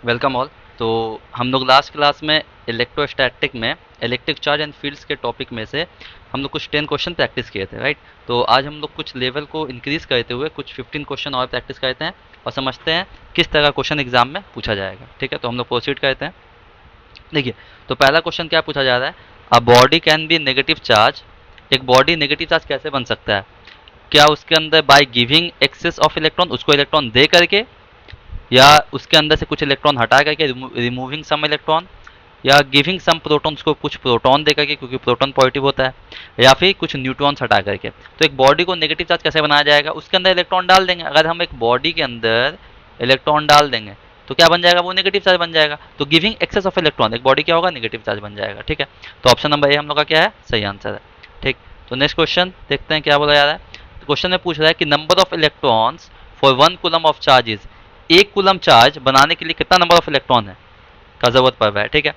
Welcome all. तो हम लोग लास्ट क्लास में इलेक्ट्रोस्टैटिक में इलेक्ट्रिक चार्ज एंड फील्ड्स के टॉपिक में से हम लोग कुछ 10 क्वेश्चन प्रैक्टिस किए थे, राइट। तो आज हम लोग कुछ लेवल को इंक्रीज करते हुए कुछ 15 क्वेश्चन और प्रैक्टिस करते हैं और समझते हैं किस तरह क्वेश्चन एग्जाम में पूछा जाएगा। ठीक है, तो हम लोग प्रोसीड करते हैं। देखिए, तो पहला क्वेश्चन क्या पूछा जा रहा है, a body can be negative charge. एक बॉडी नेगेटिव चार्ज कैसे बन सकता है? क्या उसके अंदर by giving excess of electron, उसको इलेक्ट्रॉन दे करके, या उसके अंदर से कुछ इलेक्ट्रॉन हटा करके, रिमूविंग सम इलेक्ट्रॉन, या गिविंग सम प्रोटॉन, उसको कुछ प्रोटॉन दे करके क्योंकि प्रोटॉन पॉजिटिव होता है, या फिर कुछ न्यूट्रॉन्स हटा करके। तो एक बॉडी को नेगेटिव चार्ज कैसे बनाया जाएगा? उसके अंदर इलेक्ट्रॉन डाल देंगे। अगर हम एक बॉडी के अंदर इलेक्ट्रॉन डाल देंगे तो क्या बन जाएगा? वो नेगेटिव चार्ज बन जाएगा। तो गिविंग एक्सेस ऑफ इलेक्ट्रॉन, एक बॉडी क्या होगा? नेगेटिव चार्ज बन जाएगा। ठीक है, तो ऑप्शन नंबर ए हम लोग का क्या है? सही आंसर है। ठीक, तो नेक्स्ट क्वेश्चन देखते हैं क्या बोला जा रहा है। तो क्वेश्चन में पूछ रहा है कि number of electrons for 1 coulomb of charge is. 1 coulomb charge बनाने के लिए कितना नंबर ऑफ इलेक्ट्रॉन है का जरूरत पड़ रहा है। ठीक है,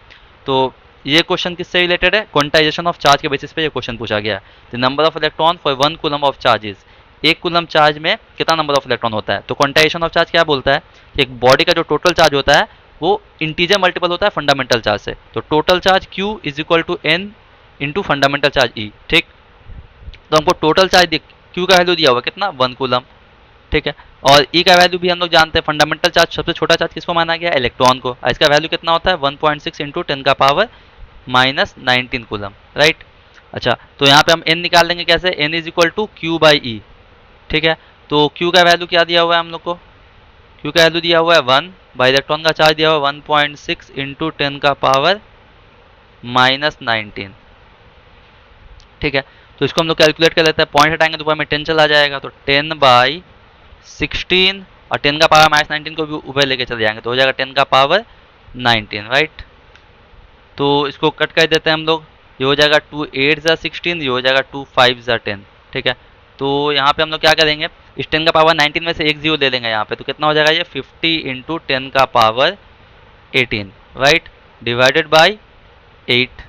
तो ये क्वेश्चन किससे रिलेटेड है? क्वांटाइजेशन ऑफ चार्ज के बेसिस पे ये क्वेश्चन पूछा गया है। The number of electron for 1 coulomb of charges, 1 coulomb charge में कितना नंबर ऑफ इलेक्ट्रॉन होता है? तो क्वांटाइजेशन ऑफ चार्ज क्या बोलता है कि एक बॉडी का जो टोटल चार्ज होता है वो इंटीजर मल्टीपल होता है फंडामेंटल चार्ज से। तो total charge Q is equal to n into fundamental charge e. ठीक, तो हमको टोटल चार्ज Q का वैल्यू दिया हुआ कितना? 1 कूलम। ठीक है, और ई का वैल्यू भी हम लोग जानते हैं। फंडामेंटल चार्ज सबसे छोटा चार्ज किसको माना गया? इलेक्ट्रॉन को। इसका वैल्यू कितना होता है? 1.6 इंटू 10⁻⁻19 कूलम, राइट। अच्छा, तो यहाँ पे हम एन निकाल लेंगे कैसे? N is equal to Q by e. ठीक है, तो क्यू का वैल्यू क्या दिया हुआ है हम लोग को? क्यू का वैल्यू दिया हुआ है 1, बाई इलेक्ट्रॉन का चार्ज दिया हुआ है 1.6 इंटू 10⁻⁻19। ठीक है, तो इसको हम लोग कैलकुलेट कर लेते हैं। पॉइंट हटाएंगे तो ऊपर में 10 चला जाएगा, तो 10/16, और 10⁻⁻19 को भी ऊपर लेके चले जाएंगे तो हो जाएगा 10⁻19, राइट। तो इसको कट कर देते हैं हम लोग। ये हो जाएगा 2 8 ज़ा 16, ये हो जाएगा 2 5 ज़ा 10। ठीक है, तो यहाँ पे हम लोग क्या करेंगे, इस 10⁻19 में से एक जीरो ले लेंगे यहाँ पे, तो कितना हो जाएगा ये? 50 इंटू 10⁻18, राइट, डिवाइडेड बाई 8।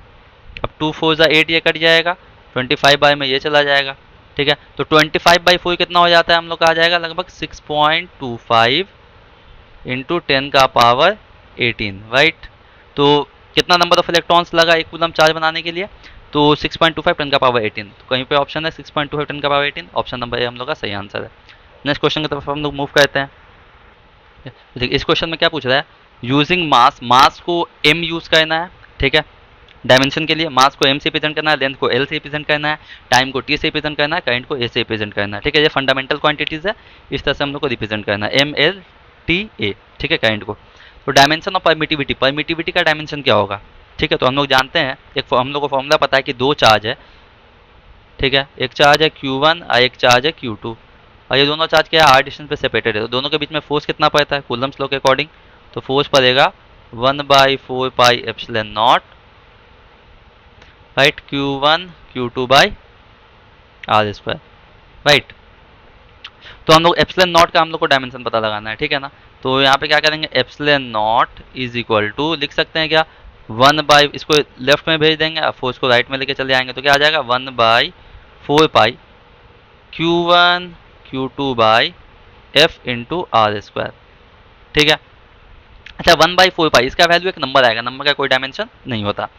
अब 2 4 ज़ा 8, ये कट जाएगा। 25 बाई में ये चला जाएगा। ठीक है, तो 25/4 कितना हो जाता है हम लोग का? आ जाएगा लगभग 6.25 इंटू 10⁻18, राइट। तो कितना नंबर ऑफ इलेक्ट्रॉन्स लगा 1 कूलम चार्ज बनाने के लिए? तो 6.25 10⁻18। तो कहीं पे ऑप्शन है 6.25 10⁻18, ऑप्शन नंबर ए हम लोग का सही आंसर है। नेक्स्ट क्वेश्चन की तरफ हम लोग मूव करते हैं। देखिए, इस क्वेश्चन में क्या पूछ रहा है, यूजिंग मास, मास को m यूज करना है। ठीक है, डायमेंशन के लिए मास को m से रिप्रेजेंट करना है, लेंथ को l से रिप्रेजेंट करना है, टाइम को t से रिप्रेजेंट करना है, करंट को a से रिप्रेजेंट करना है। ठीक है, ये फंडामेंटल क्वांटिटीज है, इस तरह से हम लोग को रिप्रेजेंट करना है, m l t a। ठीक है, करंट को। तो डायमेंशन ऑफ परमिटिविटी, परमिटिविटी का डायमेंशन क्या होगा? ठीक है, तो हम लोग जानते हैं, एक हम लोग को फॉर्मूला पता है कि दो चार्ज है। ठीक है, एक चार्ज है Q1 और एक चार्ज है Q2, और ये दोनों चार्ज क्या है? r डिस्टेंस पे सेपरेटेड है। तो दोनों के बीच में फोर्स कितना पड़ता है कूलम्स लॉ के अकॉर्डिंग? तो फोर्स पड़ेगा 1/4πε0, right, Q1 Q2 by are square, right. तो हम लोग एप्सिलॉन नॉट का हम लोग को डायमेंशन पता लगाना है। ठीक है ना, तो यहाँ पे क्या करेंगे, epsilon naught is equal to, लिख सकते हैं क्या, 1/, इसको लेफ्ट में भेज देंगे और फोर्स को राइट में लेके चले जाएंगे, तो क्या आ जाएगा? 1/4π Q1 Q2 by F into R square. ठीक है, अच्छा, 1/4π, इसका वैल्यू एक नंबर आएगा, नंबर का कोई डायमेंशन नहीं होता।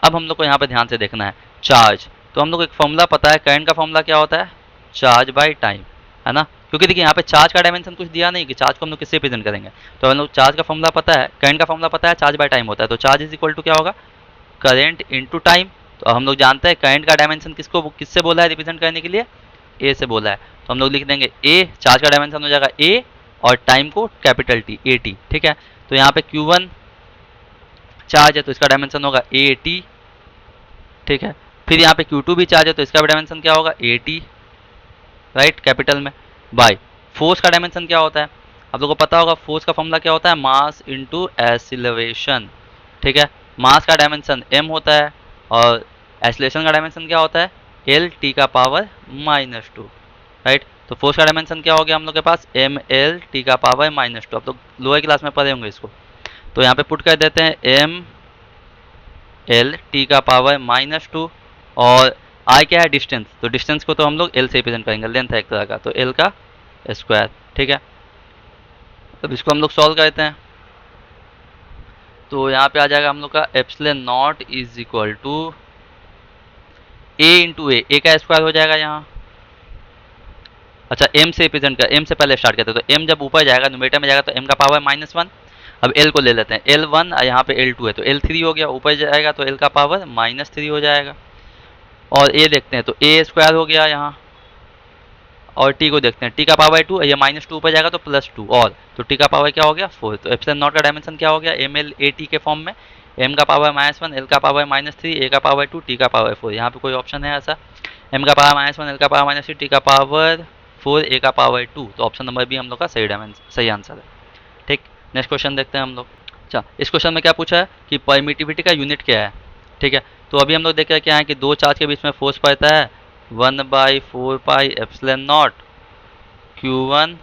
अब हम लोग को यहाँ पे ध्यान से देखना है चार्ज। तो हम लोग को एक फॉर्मूला पता है, करंट का फॉर्मूला क्या होता है? चार्ज बाई टाइम, है ना। क्योंकि देखिए यहाँ पे चार्ज का डायमेंशन कुछ दिया नहीं कि चार्ज को हम लोग किससे रिप्रेजेंट करेंगे। तो हम लोग चार्ज का फॉर्मूला पता है, करंट का फॉर्मूला पता है, चार्ज बाई टाइम होता है। तो चार्ज इज इक्वल टू क्या होगा? Current into time. तो हम लोग जानते हैं करंट का डायमेंशन किसको किससे बोला है रिप्रेजेंट करने के लिए? ए से बोला है। तो हम लोग लिख देंगे ए, चार्ज का डायमेंशन हो जाएगा ए, और टाइम को कैपिटल टी, ए टी। ठीक है, तो यहाँ पे Q1 चार्ज है तो इसका डायमेंशन होगा ए टी। ठीक है, फिर यहाँ पे Q2 भी चार्ज है तो इसका भी डायमेंशन क्या होगा? ए टी, राइट, कैपिटल में। बाय फोर्स का डायमेंशन क्या होता है? आप लोगों को पता होगा फोर्स का फॉर्मूला क्या होता है? Mass into acceleration. ठीक है, मास का डायमेंशन m होता है, और एक्सीलरेशन का डायमेंशन क्या होता है? एल टी का पावर -2, राइट। तो फोर्स का डायमेंशन क्या हो गया हम लोग के पास? एम एल टी का पावर -2। आप लोग लोअर क्लास में पढ़े होंगे इसको। तो यहाँ पे पुट कर देते हैं एम एल टी का पावर -2, और आई क्या है? डिस्टेंस। तो डिस्टेंस को तो हम लोग एल से रिप्रेजेंट करेंगे, लेंथ है एक तरह का, तो एल का स्क्वायर। ठीक है, अब इसको हम लोग सॉल्व करते हैं। तो यहाँ पे आ जाएगा हम लोग का epsilon naught is equal to a into a का स्क्वायर हो जाएगा यहाँ। अच्छा m से रिप्रेजेंट कर, m से पहले स्टार्ट करते हैं, तो m जब ऊपर जाएगा न्यूमरेटर में जाएगा तो m का पावर -1। अब l को ले लेते हैं, l1 और यहाँ पे l2 है तो l3 हो गया, ऊपर जाएगा तो l का पावर -3 हो जाएगा। और a देखते हैं तो a स्क्वायर हो गया यहाँ, और t को देखते हैं, t का पावर 2, ये -2 ऊपर जाएगा तो +2, और तो t का पावर क्या हो गया 4। तो एप्सिलॉन नॉट का डायमेंशन क्या हो गया ml at के फॉर्म में, m का पावर -1, l का पावर -3, a का पावर 2, t का पावर 4। यहाँ पे कोई ऑप्शन है ऐसा, m का पावर -1, l का पावर -3, t का पावर 4, a का पावर 2, तो ऑप्शन नंबर बी हम लोग का सही डायमेंशन, सही आंसर है। ठीक, नेक्स्ट क्वेश्चन देखते हैं हम लोग। अच्छा, इस क्वेश्चन में क्या पूछा है कि परमिटिविटी का यूनिट क्या है। ठीक है, तो अभी हम लोग देख रहे हैं क्या है कि दो चार्ज के बीच में फोर्स पड़ता है 1/4 pi epsilon naught Q1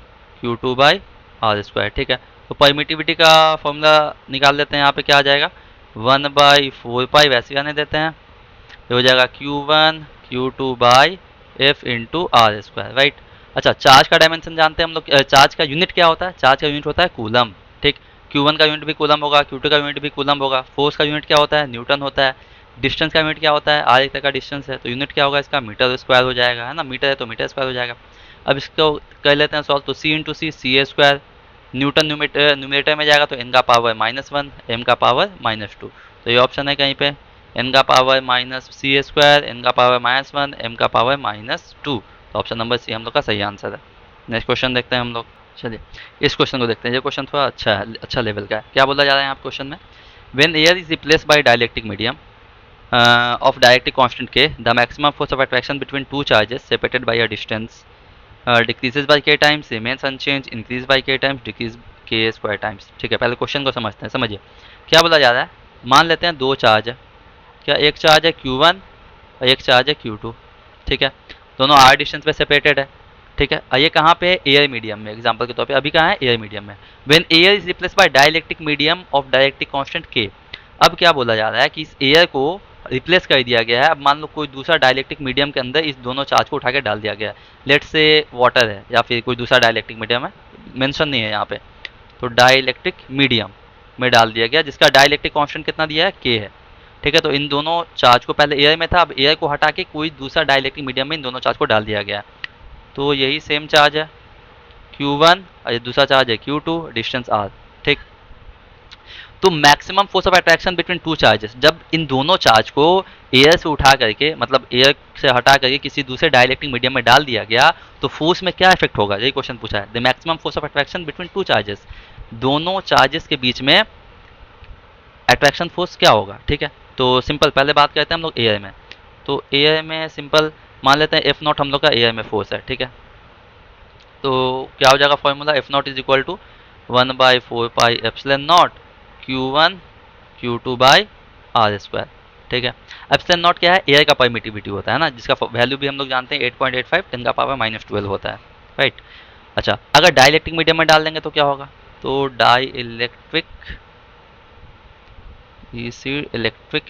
Q2 by are square. ठीक है, तो परमिटिविटी का फॉर्मूला निकाल लेते हैं। यहाँ पे क्या आ जाएगा 1/4 पाई, वैसे ही आने देते हैं, ये हो जाएगा Q1 Q2 by F into R square, right. अच्छा, चार्ज का डायमेंशन जानते हैं हम लोग, चार्ज का यूनिट क्या होता है, चार्ज का यूनिट होता है कूलम। ठीक, Q1 का यूनिट भी कूलम होगा, Q2 का यूनिट भी कूलम होगा। फोर्स का यूनिट क्या होता है, न्यूटन होता है। डिस्टेंस का यूनिट क्या होता है, आर एक तरह का डिस्टेंस है, तो यूनिट क्या होगा इसका, मीटर स्क्वायर हो जाएगा, है ना, मीटर है तो मीटर स्क्वायर हो जाएगा। अब इसको कर लेते हैं सॉल्व, तो सी इंटू सी, सी ए स्क्वायर, न्यूटन न्यूमरेटर में जाएगा तो n का पावर -1, m का पावर -2, तो ये ऑप्शन है कहीं पे, n का पावर -c स्क्वायर, n का पावर -1, m का पावर -2, तो ऑप्शन नंबर सी हम लोग का सही आंसर है। नेक्स्ट क्वेश्चन देखते हैं हम लोग। चलिए इस क्वेश्चन को देखते हैं, ये क्वेश्चन थोड़ा अच्छा है, अच्छा लेवल का है। क्या बोला जा रहा है यहाँ क्वेश्चन में, when air is replace by dielectric medium of डायरेक्ट्रिक constant k, the maximum force of attraction between two charges separated by a distance decreases by k times, remains unchanged, increase by k times, decrease k square times। ठीक है, पहले question को समझते हैं। समझिए क्या बोला जा रहा है, मान लेते हैं दो चार्ज है, क्या एक चार्ज है Q1 और एक चार्ज है Q2। ठीक है, दोनों r डिस्टेंस पे सेपरेटेड है। ठीक है, और ये कहाँ पे है, एयर मीडियम में, एग्जांपल के तौर पे अभी कहाँ है, एयर मीडियम में। When air is replace by dielectric medium of dielectric constant k, अब क्या बोला जा रहा है कि इस एयर को रिप्लेस कर दिया गया है। अब मान लो कोई दूसरा डाइलेक्ट्रिक मीडियम के अंदर इस दोनों चार्ज को उठा के डाल दिया गया है, लेट से वाटर है या फिर कोई दूसरा डाइलेक्ट्रिक मीडियम है, मेंशन नहीं है यहाँ पे, तो डाइलेक्ट्रिक मीडियम में डाल दिया गया, जिसका डाइलेक्ट्रिक कांस्टेंट कितना दिया है, के है। ठीक है, तो इन दोनों चार्ज को, पहले एयर में था, अब एयर को हटा के कोई दूसरा डाइलेक्ट्रिक मीडियम में इन दोनों चार्ज को डाल दिया गया है, तो यही सेम चार्ज है Q1 और ये दूसरा चार्ज है Q2, डिस्टेंस r। ठीक, तो maximum force of attraction between two charges, जब इन दोनों चार्ज को एयर से उठा करके, मतलब एयर से हटा करके किसी दूसरे डाइलेक्ट्रिक मीडियम में डाल दिया गया, तो फोर्स में क्या इफेक्ट होगा, यही क्वेश्चन पूछा है। The maximum force of attraction between two charges, दोनों चार्जेस के बीच में अट्रैक्शन फोर्स क्या होगा। ठीक है, तो सिंपल पहले बात करते हैं हम लोग एयर में, तो एयर में सिंपल मान लेते हैं एफ नॉट हम लोग का एयर में फोर्स है। ठीक है, तो क्या हो जाएगा formula, F naught is equal to 1/4 pi epsilon naught Q1 Q2 by are square. ठीक है, एप्सिलॉन नॉट क्या है, एयर का परमिटिविटी होता है ना, जिसका वैल्यू भी हम लोग जानते हैं 8.85 10 का पावर -12 होता है, राइट। अच्छा, अगर डाइलेक्ट्रिक मीडियम में डाल देंगे तो क्या होगा, तो डाई इलेक्ट्रिक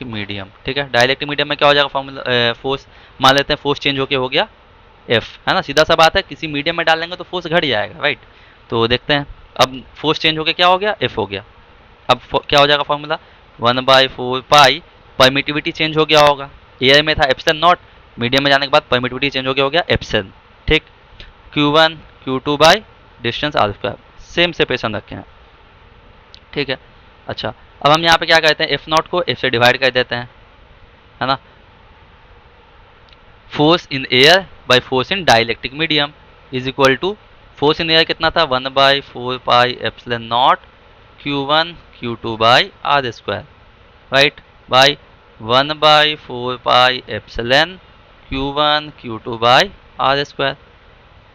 मीडियम। ठीक है, डाइलेक्ट्रिक मीडियम में क्या हो जाएगा फॉर्मूला, फोर्स मान लेते हैं, फोर्स चेंज होके हो गया एफ, है ना, सीधा सा बात है, किसी मीडियम में डाल देंगे तो फोर्स घट जाएगा, राइट। तो देखते हैं, अब फोर्स चेंज होके क्या हो गया, एफ हो गया। अब क्या हो जाएगा फॉर्मूला 1/4 पाई, परमिटिविटी चेंज हो गया होगा, एयर में था एप्सिलॉन नॉट, मीडियम में जाने के बाद परमिटिविटी चेंज हो गया एप्सिलॉन। ठीक, Q1 Q2 by distance R square, same separation रखे हैं। ठीक है, अच्छा अब हम यहाँ पे क्या करते हैं, एफ नॉट को एफ से डिवाइड कर देते हैं, है ना। Force in air by force in dielectric medium is equal to, force in air कितना था 1/4 pi epsilon naught Q1 Q2 by are square, right, by 1/4 pi epsilon Q1 Q2 by are square.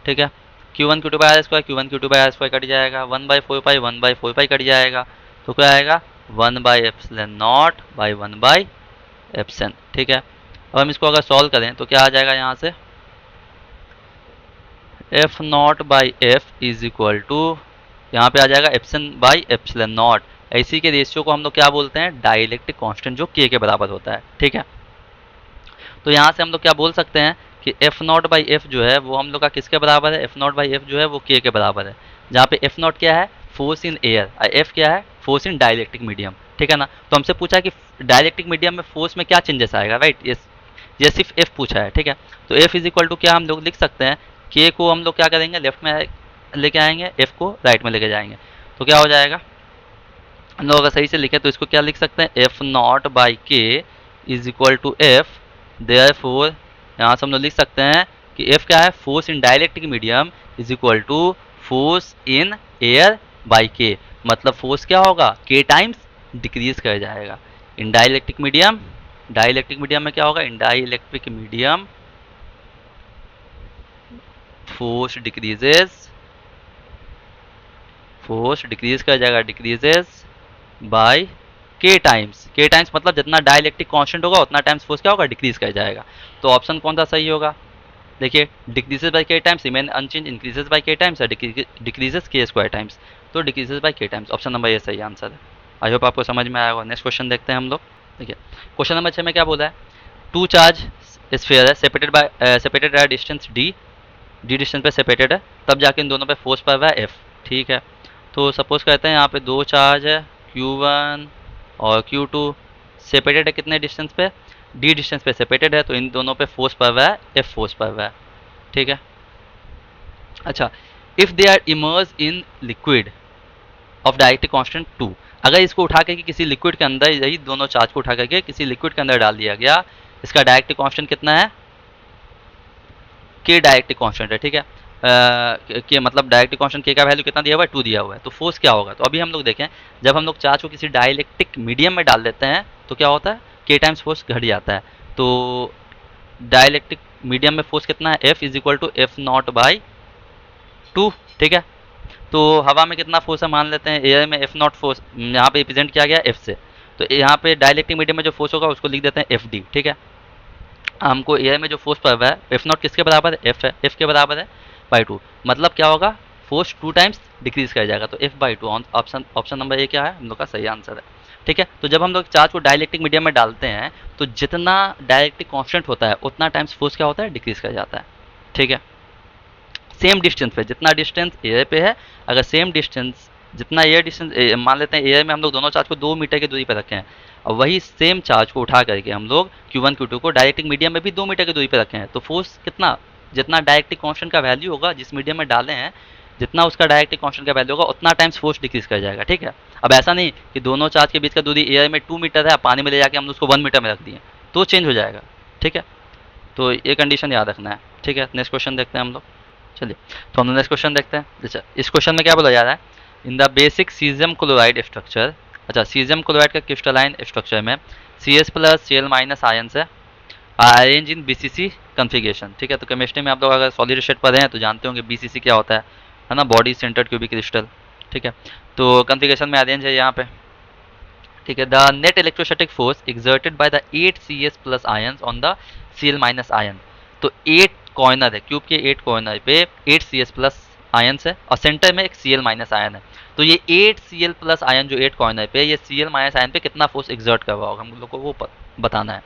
ठीक है, Q1 Q2 by are square, Q1 Q2 by are square cut जाएगा, 1/4 पाई 1/4 pi cut जाएगा, तो क्या आएगा 1/एप्सिलॉन not by 1/एप्सिलॉन। ठीक है, अब हम इसको अगर सॉल्व करें तो क्या आ जाएगा यहाँ से, F naught by F is equal to, यहाँ पे आ जाएगा एप्सिलॉन बाई एप्सिलॉन नॉट। इसी के रेशियो को हम लोग क्या बोलते हैं, डाइलेक्ट्रिक कांस्टेंट, जो के बराबर होता है। ठीक है, तो यहाँ से हम लोग क्या बोल सकते हैं कि एफ नॉट बाई एफ जो है वो हम लोग का किसके बराबर है, एफ नॉट बाई एफ जो है वो के बराबर है, जहाँ पे एफ नॉट क्या है, फोर्स इन एयर, एफ क्या है, फोर्स इन डाइलेक्ट्रिक मीडियम। ठीक है ना। तो हमसे पूछा है कि डायलेक्ट्रिक मीडियम में फोर्स में क्या चेंजेस आएगा, राइट। ये सिर्फ एफ पूछा है, ठीक है। तो एफ इज इक्वल टू क्या हम लोग लिख सकते हैं, के को हम लोग क्या करेंगे, लेफ्ट में लेके आएंगे, एफ को राइट में लेके जाएंगे। तो क्या हो जाएगा, हम लोग अगर सही से लिखें तो इसको क्या लिख सकते हैं, F naught by K is equal to F, therefore यहाँ से हम लोग लिख सकते हैं कि एफ क्या है, force in dielectric medium is equal to force in air by K. मतलब फोर्स क्या होगा, के टाइम्स डिक्रीज कर जाएगा in dielectric medium. Dielectric medium में क्या होगा, in dielectric medium force decreases, force decrease कर जाएगा, डिक्रीजेस बाय के टाइम्स। के टाइम्स मतलब जितना डाइलेक्ट्रिक कांस्टेंट होगा उतना टाइम्स फोर्स क्या होगा, डिक्रीज कर जाएगा। तो ऑप्शन कौन सा सही होगा, देखिए डिक्रीजेस बाय के times remain unchanged, increases by के times, decreases K square times. तो डिक्रीजेस बाय के टाइम्स, ऑप्शन नंबर ये सही आंसर है। आई होप आपको समझ में आया होगा। नेक्स्ट क्वेश्चन देखते हैं हम लोग। देखिए क्वेश्चन नंबर 6 में क्या बोला है, टू चार्ज स्फीयर है, separated by distance D, D distance पे सेपरेटेड है, तब जाके इन दोनों पे फोर्स पड़ रहा है एफ, ठीक है। तो सपोज करते हैं यहाँ पे दो चार्ज है Q1 और Q2, सेपरेटेड है कितने डिस्टेंस पे, डी डिस्टेंस पे सेपरेटेड है, तो इन दोनों पे फोर्स पड़ रहा है एफ फोर्स पड़ रहा है, ठीक है। अच्छा, if they are immerse in liquid of dielectric constant 2, अगर इसको उठा करके किसी लिक्विड के अंदर, यही दोनों चार्ज को उठा करके किसी लिक्विड के अंदर डाल दिया गया, इसका डायरेक्ट्रिक कांस्टेंट कितना है, के डायरेक्ट्रिक कांस्टेंट है, ठीक है। के मतलब डायरेक्ट्रिक कांस्टेंट के का वैल्यू कितना दिया हुआ है, 2 दिया हुआ है। तो फोर्स क्या होगा, तो अभी हम लोग देखें, जब हम लोग चार्ज को किसी डाइलेक्ट्रिक मीडियम में डाल देते हैं तो क्या होता है, के टाइम्स फोर्स घट जाता है। तो डाइलेक्ट्रिक मीडियम में फोर्स कितना है, F is equal to F naught by 2, ठीक है। तो हवा में कितना फोर्स है मान लेते हैं, एयर में एफ नॉट फोर्स यहाँ पे रिप्रेजेंट किया गया एफ से, तो यहाँ पे डाइलेक्ट्रिक मीडियम में जो फोर्स होगा उसको लिख देते हैं एफ डी, ठीक है। हमको एयर में जो फोर्स पड़ रहा है एफ नॉट किसके बराबर है, एफ है, एफ के बराबर है बाई 2, मतलब क्या होगा, फोर्स 2 टाइम्स डिक्रीज कर जाएगा। तो एफ बाई 2, ऑप्शन नंबर ए क्या है हम लोग का सही आंसर है, ठीक है। तो जब हम लोग चार्ज को डाइलेक्ट्रिक मीडियम में डालते हैं तो जितना डाइलेक्ट्रिक कांस्टेंट होता है उतना टाइम्स फोर्स क्या होता है, डिक्रीज कर जाता है, ठीक है। सेम डिस्टेंस पे, जितना डिस्टेंस एयर पे है, अगर सेम डिस्टेंस जितना एयर डिस्टेंस मान लेते हैं, एयर में हम लोग दोनों चार्ज को 2 मीटर की दूरी पर रखे हैं, और वही सेम चार्ज को उठा करके हम लोग Q1 Q2 को डायरेक्ट्रिक मीडियम में भी 2 मीटर की दूरी पर रखे हैं, तो फोर्स कितना, जितना डायरेक्ट्रिक कांस्टेंट का वैल्यू होगा जिस मीडियम में डाले हैं, जितना उसका डायरेक्ट्रिक कांस्टेंट का वैल्यू होगा उतना टाइम्स फोर्स डिक्रीज कर जाएगा, ठीक है। अब ऐसा नहीं कि दोनों चार्ज के बीच का दूरी एयर में 2 मीटर है, पानी में ले जाके हम उसको 1 मीटर में रख दिए तो चेंज हो जाएगा, ठीक है। तो ये कंडीशन याद रखना है, ठीक है। नेक्स्ट क्वेश्चन देखते हैं हम लोग। चलिए तो हम नेक्स्ट क्वेश्चन देखते हैं। अच्छा, इस क्वेश्चन में क्या बोला जा रहा है, in the basic caesium chloride structure, अच्छा सीजियम क्लोराइड का क्रिस्टलाइन स्ट्रक्चर में CS plus Cl minus ions है, अरेंज इन BCC कन्फिगरेशन, ठीक है। तो केमिस्ट्री में आप लोग अगर सॉलिड स्टेट पढ़े हैं तो जानते होंगे BCC क्या होता है ना, बॉडी सेंटर्ड क्यूबिक क्रिस्टल, ठीक है। तो कन्फिगरेशन में अरेंज है यहाँ पे, ठीक है। The net electrostatic force exerted by the 8 CS plus ions on the Cl minus ion, तो 8 कॉर्नर है, क्यूब के 8 कॉर्नर पे 8 CS प्लस आयंस है और सेंटर में एक Cl माइनस आयन है। तो ये 8 Cl प्लस आयन जो 8 कॉर्नर पे, ये Cl माइनस आयन पे कितना फोर्स एक्सर्ट कर रहा होगा हम लोग को वो बताना है।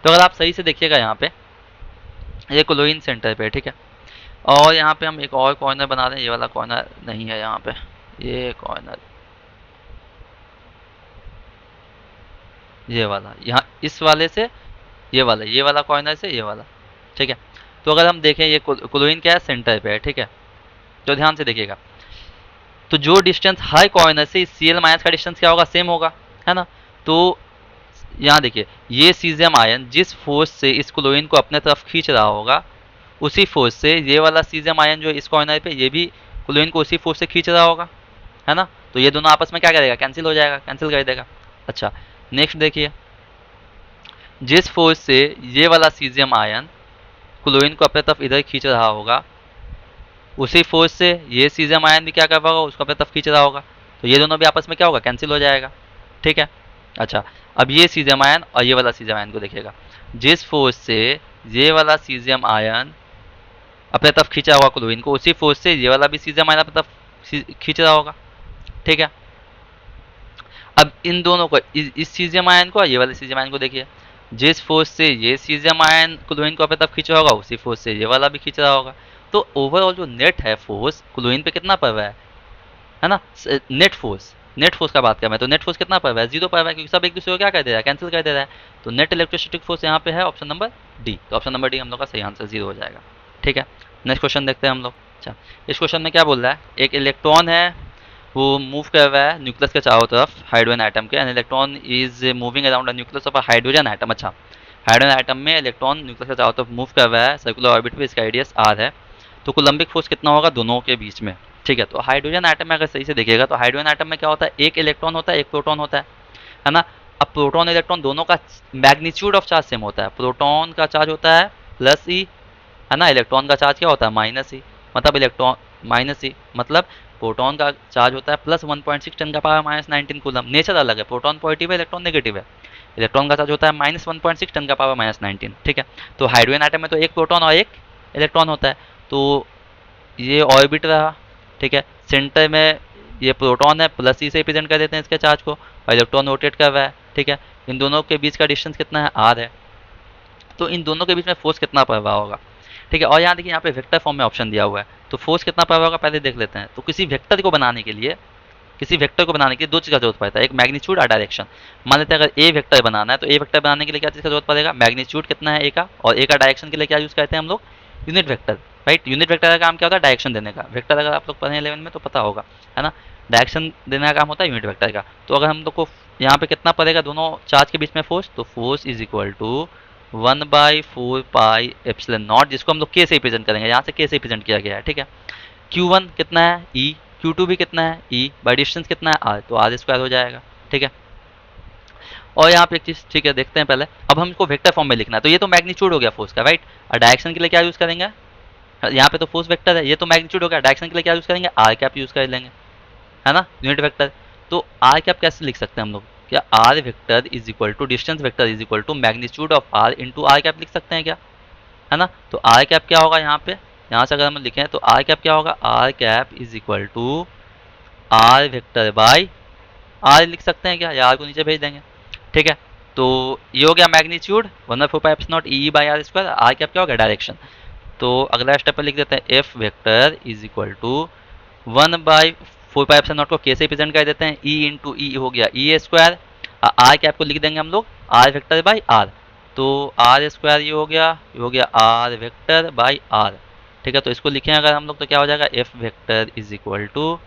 तो अगर आप सही से देखिएगा यहाँ पे, ये क्लोरीन सेंटर पे, ठीक है। और यहाँ पे हम एक और कॉर्नर बना रहे हैं, ये वाला कॉर्नर नहीं है यहाँ पे, ये कॉर्नर, ये वाला, यहाँ इस वाले से ये वाला कॉर्नर से ये वाला, ठीक है। तो अगर हम देखें ये क्लोरीन क्या है, सेंटर पे है, ठीक है। तो ध्यान से देखिएगा, तो जो डिस्टेंस हर कॉर्नर से इस Cl माइनस का डिस्टेंस क्या होगा, सेम होगा, है ना। तो यहाँ देखिए, ये सीजियम आयन जिस फोर्स से इस क्लोरीन को अपने तरफ खींच रहा होगा, उसी फोर्स से ये वाला सीजियम आयन जो इस कॉर्नर पे, ये भी क्लोरीन को उसी फोर्स से खींच रहा होगा, है ना। तो ये दोनों आपस में क्या करेगा, कैंसिल हो जाएगा, कैंसिल कर देगा। अच्छा नेक्स्ट देखिए, जिस फोर्स से ये वाला सीजियम आयन क्लोरीन को अपने तरफ इधर खींच रहा होगा, उसी फोर्स से ये सीजियम आयन भी क्या कर रहा होगा, उसको अपने तरफ खींच रहा होगा, तो ये दोनों भी आपस में क्या होगा, कैंसिल हो जाएगा, ठीक है। अच्छा, अब ये सीजियम आयन और ये वाला सीजियम आयन को देखिएगा, जिस फोर्स से ये वाला सीजियम आयन अपने तरफ खींचा होगा क्लोरीन को, उसी फोर्स से ये वाला भी सीजियम आयन अपने तरफ खींच रहा होगा, ठीक है। अब इन दोनों को, इस सीजियम आयन को और ये वाले सीजियम आयन को देखिए, जिस फोर्स से ये सीजियम आयन क्लोरीन को अपने तरफ खींचा होगा, उसी फोर्स से ये वाला भी खींच रहा होगा। तो ओवरऑल जो नेट है फोर्स क्लोरीन पे कितना पड़ रहा है ना, नेट फोर्स नेट फोर्स का बात कर रहे हैं, तो नेट फोर्स कितना पड़ रहा है, 0 पड़ रहा है, क्योंकि सब एक दूसरे को क्या कर दे रहा है, कैंसिल कर दे रहा है। तो नेट इलेक्ट्रोस्टैटिक फोर्स यहाँ पे है ऑप्शन नंबर डी, तो ऑप्शन नंबर डी हम लोग का सही आंसर 0 हो जाएगा। ठीक है, नेक्स्ट क्वेश्चन देखते हैं हम लोग। अच्छा, इस क्वेश्चन में क्या बोल रहा है, एक इलेक्ट्रॉन है वो मूव कर रहा है न्यूक्लियस के चारों तरफ हाइड्रोजन एटम के, an electron is moving around the nucleus of a hydrogen atom. अच्छा, हाइड्रोजन एटम में इलेक्ट्रॉन न्यूक्लियस के चारों तरफ मूव कर रहा है सर्कुलर ऑर्बिट पे, इसका रेडियस आर है। तो कोलम्बिक फोर्स कितना होगा दोनों के बीच में। ठीक है, तो हाइड्रोजन एटम में अगर सही से देखिएगा तो हाइड्रोजन एटम में क्या होता है, एक इलेक्ट्रॉन होता है, एक प्रोटॉन होता है ना। अब प्रोटॉन इलेक्ट्रॉन दोनों का मैग्नीट्यूड ऑफ चार्ज सेम होता है, प्रोटॉन का चार्ज होता है प्लस ई, है ना, इलेक्ट्रॉन का चार्ज क्या होता है माइनस ई, मतलब इलेक्ट्रॉन माइनस ई, मतलब प्रोटॉन का चार्ज होता है प्लस 1.6 10 का पावर माइनस 19 कूलम। नेचर अलग है, प्रोटॉन पॉजिटिव है, इलेक्ट्रॉन नेगेटिव है। इलेक्ट्रॉन का चार्ज होता है माइनस 1.6 10 का पावर माइनस 19। ठीक है, तो हाइड्रोजन एटम में तो एक प्रोटॉन और एक इलेक्ट्रॉन होता है, तो ये ऑर्बिट रहा। ठीक है, सेंटर में ये प्रोटॉन है, प्लस ई से रिप्रेजेंट कर देते हैं इसके चार्ज को, और इलेक्ट्रॉन रोटेट कर रहा है। ठीक है, इन दोनों के बीच का डिस्टेंस कितना है, आर है। तो इन दोनों के बीच में फोर्स कितना पड़ रहा होगा। ठीक है, और यहाँ देखिए यहाँ पे वेक्टर फॉर्म में ऑप्शन दिया हुआ है, तो फोर्स कितना पड़ रहा होगा पहले देख लेते हैं। तो किसी वेक्टर को बनाने के लिए, किसी वेक्टर को बनाने के लिए दो चीज़ का जरूरत पड़ता है, एक मैग्नीट्यूड और डायरेक्शन। मान लेते हैं अगर ए वेक्टर बनाना है, तो ए वेक्टर बनाने के लिए क्या चीज़ का जरूरत पड़ेगा, मैग्नीट्यूड कितना है ए का, और ए का डायरेक्शन के लिए क्या यूज़ करते हैं हम लोग, unit vector. Right, unit vector का काम क्या होता है, डायरेक्शन देने का। वेक्टर अगर आप लोग पढ़े 11 में तो पता होगा, है ना, डायरेक्शन देने का काम होता है यूनिट वेक्टर का। तो अगर हम लोग को यहाँ पे कितना पड़ेगा दोनों चार्ज के बीच में फोर्स, तो force is equal to 1/4 pi epsilon naught, जिसको हम लोग के से रिप्रेजेंट करेंगे, यहाँ से के से रिप्रेजेंट किया गया है। ठीक है, Q1 कितना है ई, Q2 भी कितना है ई, बाई डिस्टेंस कितना है आर, तो आर स्क्वायर हो जाएगा। ठीक है, और यहाँ पे एक चीज़, ठीक है, देखते हैं पहले। अब हमको वेक्टर फॉर्म में लिखना है, तो ये तो मैग्नीट्यूड हो गया फोर्स का, राइट। और डायरेक्शन के लिए क्या यूज़ करेंगे, यहाँ पे तो फोर्स वेक्टर है, ये तो मैग्नीट्यूड हो गया, डायरेक्शन के लिए क्या यूज़ करेंगे, आर कैप यूज़ कर लेंगे, है ना, यूनिट वेक्टर। तो आर कैप कैसे लिख सकते हैं हम लोग, क्या R vector is equal to distance vector is equal to magnitude of R into R cap लिख सकते हैं क्या, है ना। तो आर कैप क्या होगा यहाँ पे, यहाँ से अगर हम लिखें तो आर कैप क्या होगा, R cap is equal to R vector by R लिख सकते हैं क्या, या आर को नीचे भेज देंगे। ठीक है, तो ये हो गया magnitude 1/4 E by are square. R cap क्या होगा, डायरेक्शन। तो अगला स्टेप पर लिख देते हैं F vector is equal to 1/4 को के से रिप्रेजेंट कर देते हैं, ई इंटू ई हो गया ई स्क्वायर, आर कैप को लिख देंगे हम लोग आर वेक्टर बाई आर। तो आर स्क्वायर ये हो गया आर वेक्टर बाई आर। ठीक है, तो इसको लिखें अगर हम लोग तो क्या हो जाएगा, F vector is equal to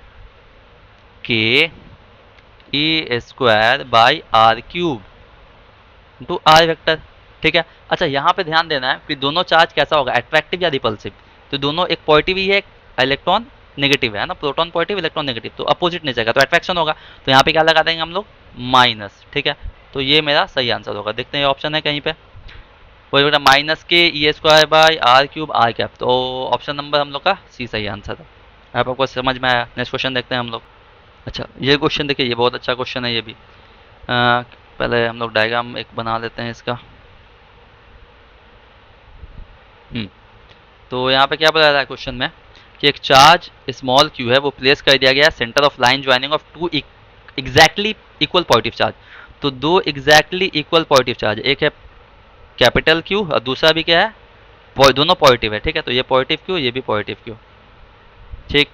k e square by r cube into r vector. ठीक है, अच्छा यहाँ पे ध्यान देना है कि दोनों चार्ज कैसा होगा, अट्रैक्टिव या रिपल्सिव। तो दोनों, एक पॉजिटिव ही है, एक इलेक्ट्रॉन नेगेटिव है ना, प्रोटॉन पॉजिटिव इलेक्ट्रॉन नेगेटिव, तो अपोजिट नहीं जाएगा, तो अट्रैक्शन होगा। तो यहाँ पे क्या लगा देंगे हम लोग, माइनस। ठीक है, तो ये मेरा सही आंसर होगा। देखते हैं ऑप्शन है कहीं पे, वही बेटा minus k e square by r cube r cap, तो ऑप्शन नंबर हम लोग का सी सही आंसर है। आपको समझ में आया। नेक्स्ट क्वेश्चन देखते हैं हम लोग। अच्छा, ये क्वेश्चन देखिए, ये बहुत अच्छा क्वेश्चन है ये भी। पहले हम लोग डायग्राम एक बना लेते हैं इसका। तो यहाँ पे क्या बताया था क्वेश्चन में कि एक चार्ज स्मॉल क्यू है वो प्लेस कर दिया गया center of line joining of two exactly equal positive charge. तो दो एग्जैक्टली इक्वल पॉजिटिव चार्ज, एक है कैपिटल क्यू और दूसरा भी क्या है, दोनों पॉजिटिव है। ठीक है, तो ये पॉजिटिव क्यू, ये भी पॉजिटिव क्यू। ठीक,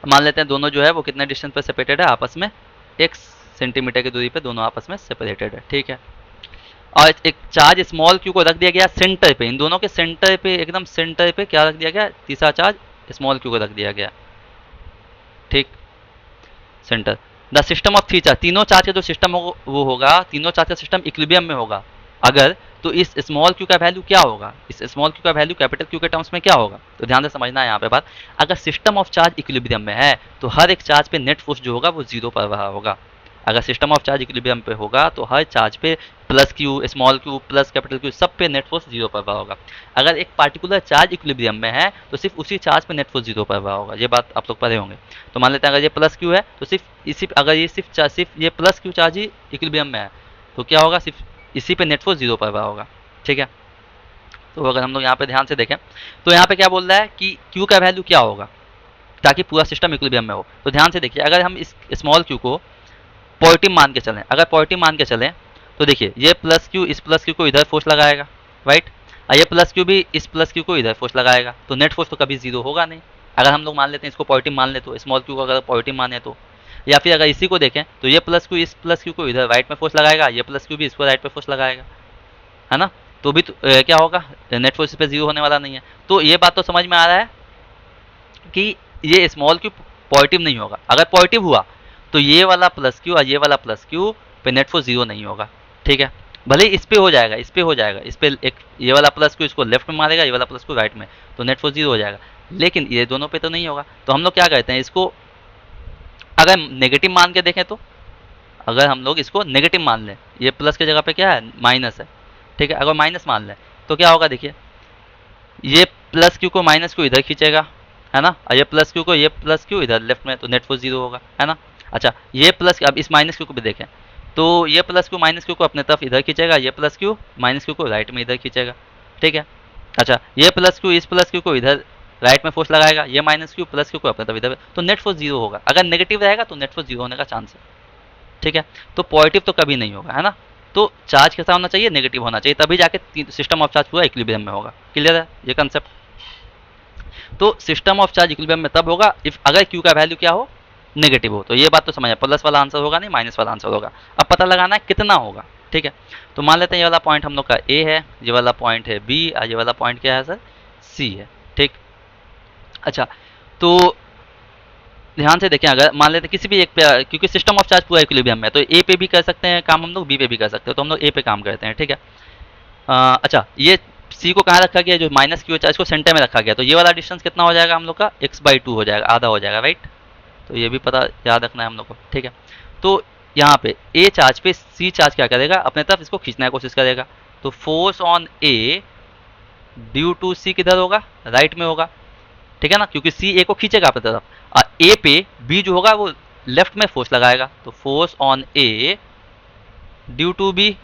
मान लेते हैं दोनों जो है वो कितने डिस्टेंस पर सेपरेटेड है आपस में, 1 सेंटीमीटर की दूरी पे दोनों आपस में सेपरेटेड है। ठीक है, और एक चार्ज स्मॉल क्यू को रख दिया गया सेंटर पे, इन दोनों के सेंटर पे, एकदम सेंटर पे क्या रख दिया गया, तीसरा चार्ज स्मॉल क्यू को रख दिया गया। ठीक, centre the system of three charge, तीनों चार्ज का जो सिस्टम हो वो होगा, तीनों चार्ज का सिस्टम इक्विलिब्रियम में होगा अगर, तो इस स्मॉल क्यू का वैल्यू क्या होगा, इस स्मॉल क्यू का वैल्यू कैपिटल क्यू के टर्म्स में क्या होगा। तो ध्यान से समझना है यहाँ पे बात, अगर सिस्टम ऑफ चार्ज इक्विलिब्रियम में है तो हर एक चार्ज पे नेट फोर्स जो होगा वो जीरो पर रहा होगा। अगर सिस्टम ऑफ चार्ज इक्विलिब्रियम पे होगा तो हर चार्ज पे plus Q, small Q, plus capital Q, सब पे नेट फोर्स जीरो पर रहा होगा। अगर एक पार्टिकुलर चार्ज इक्विलिब्रियम में है तो सिर्फ उसी चार्ज पे नेट फोर्स जीरो पर रहा होगा। ये बात आप लोग पढ़े होंगे। तो मान लेते हैं अगर ये प्लस क्यू है तो सिर्फ अगर ये सिर्फ ये प्लस क्यू चार्ज ही इक्विलिब्रियम में है तो क्या होगा, सिर्फ इसी पे नेट फोर्स जीरो पर रहा होगा। ठीक है, तो अगर हम लोग यहाँ पे ध्यान से देखें तो यहाँ पे क्या बोल रहा है कि क्यू का वैल्यू क्या होगा ताकि पूरा सिस्टम इक्विलिब्रियम में हो। तो ध्यान से देखिए, अगर हम इस स्मॉल क्यू को पॉजिटिव मान के चलें, अगर पॉजिटिव मान के चलें तो देखिए ये प्लस क्यू इस प्लस क्यू को इधर फोर्स लगाएगा, राइट, और ये प्लस क्यू भी इस प्लस क्यू को इधर फोर्स लगाएगा, तो नेट फोर्स तो कभी जीरो होगा नहीं। अगर हम लोग मान लेते हैं इसको पॉजिटिव मान ले, तो स्मॉल क्यू को अगर पॉजिटिव माने तो या फिर अगर इसी को देखें तो ये प्लस क्यू इस प्लस क्यू को इधर राइट में फोर्स लगाएगा, ये प्लस क्यू भी इसको राइट में फोर्स लगाएगा, है ना। तो भी तो, क्या होगा, नेट फोर्स पे जीरो होने वाला नहीं है। तो ये बात तो समझ में आ रहा है कि ये स्मॉल क्यू पॉजिटिव नहीं होगा। अगर पॉजिटिव हुआ तो ये वाला प्लस क्यू और ये वाला प्लस क्यू पे नेट फोर्स जीरो नहीं होगा, ठीक है। भले ही इस पे हो जाएगा, इस पे हो जाएगा, इस पे एक ये वाला प्लस क्यू इसको लेफ्ट में मारेगा, ये वाला प्लस क्यू राइट में, तो नेट फोर्स जीरो हो जाएगा। लेकिन ये दोनों पे तो नहीं होगा। तो हम लोग क्या कहते हैं, इसको अगर नेगेटिव मान के देखें तो, अगर हम लोग इसको नेगेटिव मान लें, ये प्लस की जगह पे क्या है, माइनस है, ठीक है। अगर माइनस मान लें तो क्या होगा, देखिए ये प्लस क्यू को माइनस क्यू इधर खींचेगा, है ना, और ये प्लस क्यू को ये प्लस क्यू इधर लेफ्ट में, तो नेट फोर्स जीरो होगा, है ना। अच्छा ये प्लस, अब इस माइनस क्यू को भी देखें तो ये प्लस क्यू माइनस क्यू को अपने तरफ इधर खींचेगा, ये प्लस क्यू माइनस क्यू को राइट में इधर खींचेगा, ठीक है। अच्छा ये प्लस क्यू इस प्लस क्यू को इधर राइट में फोर्स लगाएगा, ये माइनस क्यू प्लस क्यू को अपने तरफ इधर, तो नेट फोर्स जीरो होगा। अगर नेगेटिव रहेगा तो नेट फोर्स जीरो होने का चांस है, ठीक है। तो पॉजिटिव तो कभी नहीं होगा, है ना। तो चार्ज कैसा होना चाहिए, नेगेटिव होना चाहिए, तभी जाके सिस्टम ऑफ चार्ज पूरा इक्विलिब्रियम में होगा। क्लियर है ये कंसेप्ट। तो सिस्टम ऑफ चार्ज इक्विलिब्रियम में तब होगा इफ अगर क्यू का वैल्यू क्या हो, नेगेटिव हो। तो ये बात तो समझ, प्लस वाला आंसर होगा नहीं, माइनस वाला आंसर होगा। अब पता लगाना है कितना होगा, ठीक है। तो मान लेते हैं ये वाला पॉइंट हम लोग का ए है, ये वाला पॉइंट है बी, और ये वाला पॉइंट क्या है सर, सी है, ठीक। अच्छा तो ध्यान से देखें, अगर मान लेते हैं किसी भी एक पे, क्योंकि सिस्टम ऑफ चार्ज पूरा इक्विलिब्रियम में है, तो ए पे भी कर सकते हैं काम हम लोग, बी पे भी कर सकते हैं, तो हम लोग ए पे काम करते हैं, ठीक है। अच्छा ये सी को कहाँ रखा गया, जो माइनस क्यू चार्ज को सेंटर में रखा गया, तो ये वाला डिस्टेंस कितना हो जाएगा हम लोग का, x/2 हो जाएगा, आधा हो जाएगा, राइट। तो ये भी पता याद रखना है हम लोग को, ठीक है। तो यहाँ पे ए चार्ज पे सी चार्ज क्या करेगा, अपने तरफ इसको खींचने की कोशिश करेगा। तो force on A due to C किधर होगा, राइट में होगा, ठीक है ना, क्योंकि सी ए को खींचेगा अपनी तरफ, और ए पे बी जो होगा वो लेफ्ट में फोर्स लगाएगा। तो force on A due to B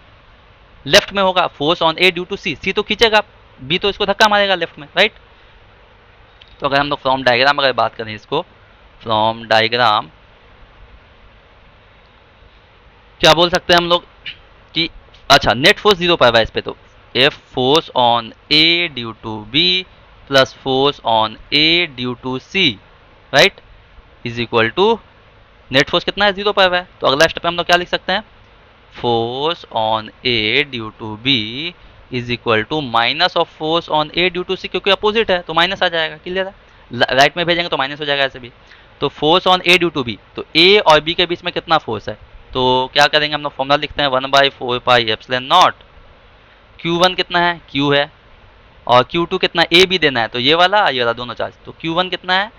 left में होगा, force on A due to C, C तो खींचेगा, बी तो इसको धक्का मारेगा लेफ्ट में, राइट। तो अगर हम लोग फ्रॉम डायग्राम अगर बात करें, इसको फ्रॉम डायग्राम क्या बोल सकते हैं हम लोग कि अच्छा नेट फोर्स जीरो पाएगा इस पे, तो F force on A due to B plus force on A due to C, right, is equal to net force कितना है, जीरो पाएगा है। तो अगला स्टेप हम लोग क्या लिख सकते हैं, force on A due to B is equal to minus of force on A due to C, क्योंकि अपोजिट है तो माइनस आ जाएगा, क्लियर है। राइट में भेजेंगे तो माइनस हो जाएगा ऐसे भी। तो force on A due to B, तो ए और बी के बीच में कितना फोर्स है, तो क्या करेंगे हम लोग, फॉर्मूला लिखते हैं 1/4 पाई एप्सिलॉन नॉट। Q1 कितना है, Q है, और Q2 कितना है, A भी देना है, तो ये वाला दोनों चार्ज, तो Q1 कितना है,